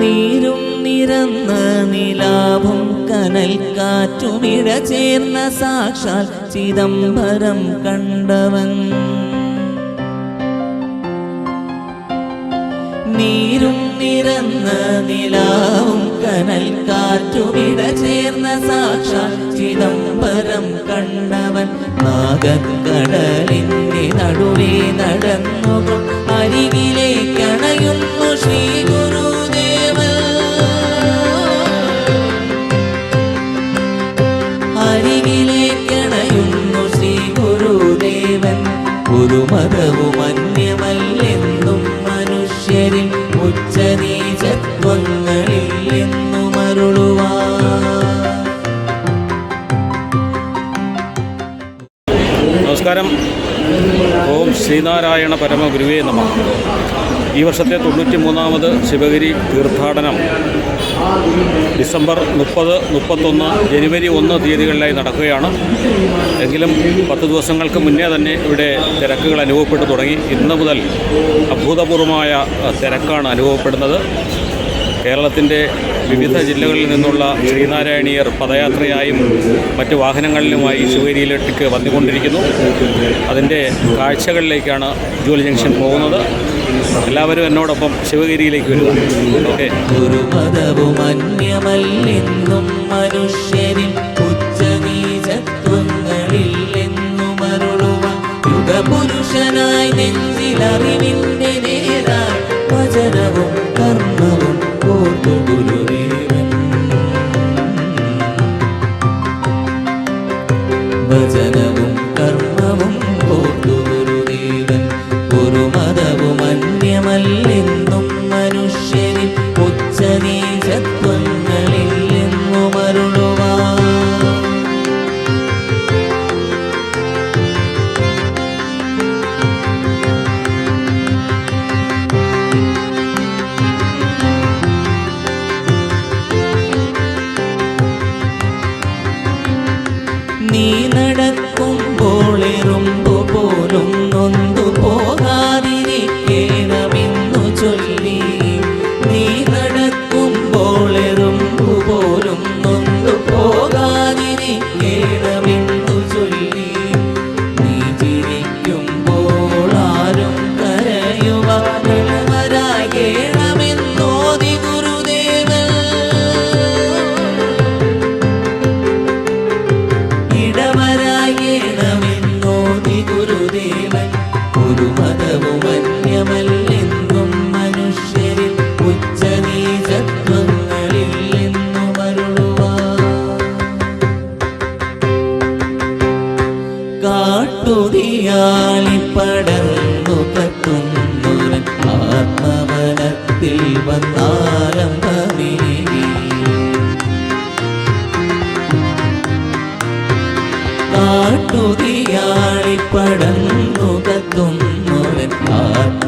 നീരും നിരന്ന നിലാവും കനൽ കാറ്റുമിട ചേർന്ന സാക്ഷാൽ ചിദംബരം കണ്ടവൻ. നീരും നിരന്ന നിലാവും കനൽ കാറ്റുമിട ചേർന്ന സാക്ഷാൽ ചിദംബരം കണ്ടവൻ. നാഗക്കടലിന്റെ നടുവേ നടന്നു അരികിലേക്കണയുന്നു ശ്രീ ഗുരുദേവൻ. അരികിലേക്കണയുന്നു ശ്രീ ഗുരുദേവൻ. ഒരു മതവും അന്യമല്ലെന്നും മനുഷ്യരിൽ ഉച്ചനീചത്വങ്ങളിൽ എന്നും അരുളുവാൻ. നമസ്കാരം. ഓം ശ്രീനാരായണ പരമഗുരുവേ നമഃ. ഈ വർഷത്തെ 93ാമത് ശിവഗിരി തീർത്ഥാടനം ഡിസംബർ 30, 31, ജനുവരി 1 തീയതികളിലായി നടക്കുകയാണ്. എങ്കിലും 10 ദിവസങ്ങൾക്ക് മുന്നേ തന്നെ ഇവിടെ തിരക്കുകൾ അനുഭവപ്പെട്ടു തുടങ്ങി. ഇന്ന് മുതൽ അഭൂതപൂർവമായ തിരക്കാണ് അനുഭവപ്പെടുന്നത്. കേരളത്തിൻ്റെ വിവിധ ജില്ലകളിൽ നിന്നുള്ള ശ്രീനാരായണീയർ പദയാത്രയായും മറ്റ് വാഹനങ്ങളിലുമായി ശിവഗിരിയിലേക്ക് വന്നുകൊണ്ടിരിക്കുന്നു. അതിൻ്റെ കാഴ്ചകളിലേക്കാണ് ജൂലി ജംഗ്ഷൻ പോകുന്നത്. എല്ലാവരും എന്നോടൊപ്പം ശിവഗിരിയിലേക്ക് വരിക. ഓക്കെ. ഒരു മതവും അന്യമല്ലെന്നും മനുഷ്യരിൽ ഉച്ചനീചത്വങ്ങളിൽ എന്നും അരുളുവാൻ. യുഗപുരുഷനായി നെഞ്ചിലറിവിൻ്റെ നേരായി വചനവും കർമ്മവും ഓർത്തു ഗുരുദേവൻ. വചനവും കർമ്മവും ഓർത്തു ഗുരുദേവൻ. ഒരു മതവും അന്യമല്ലെന്നും മനുഷ്യരിൽ ഉച്ചനീചത്വങ്ങളിൽ എന്നും അരുളുവാൻ. നീ നടക്കുമ്പോൾ എറുമ്പു പോലും നൊന്തു പോകാതിരിക്കണമെന്നു ചൊല്ലി. നീ നടക്കുമ്പോൾ എറുമ്പു പോലും നൊന്തു പോകാതിരിക്കണമെന്നു ചൊല്ലി. നീ ചിരിക്കുമ്പോൾ ആരും കരയുവാനിടവരാകണമെന്നോതി ഗുരുദേവൻ. ഇടവരാകണമെന്നോതി ഗുരുദേവൻ. ഒരു മതവും അന്യമല്ലെന്നും മനുഷ്യരിൽ ഉച്ചനീചത്വങ്ങളിൽ എന്നും അരുളുവാൻ. കാട്ടുതീയാളി പടർന്നു കത്തുന്നൊരൻ ആത്മവനത്തിൽ വന്നാലംബമേ. കാട്ടുതീയാളി പടർന്നു കത്തുന്നൊരൻ ആത്മ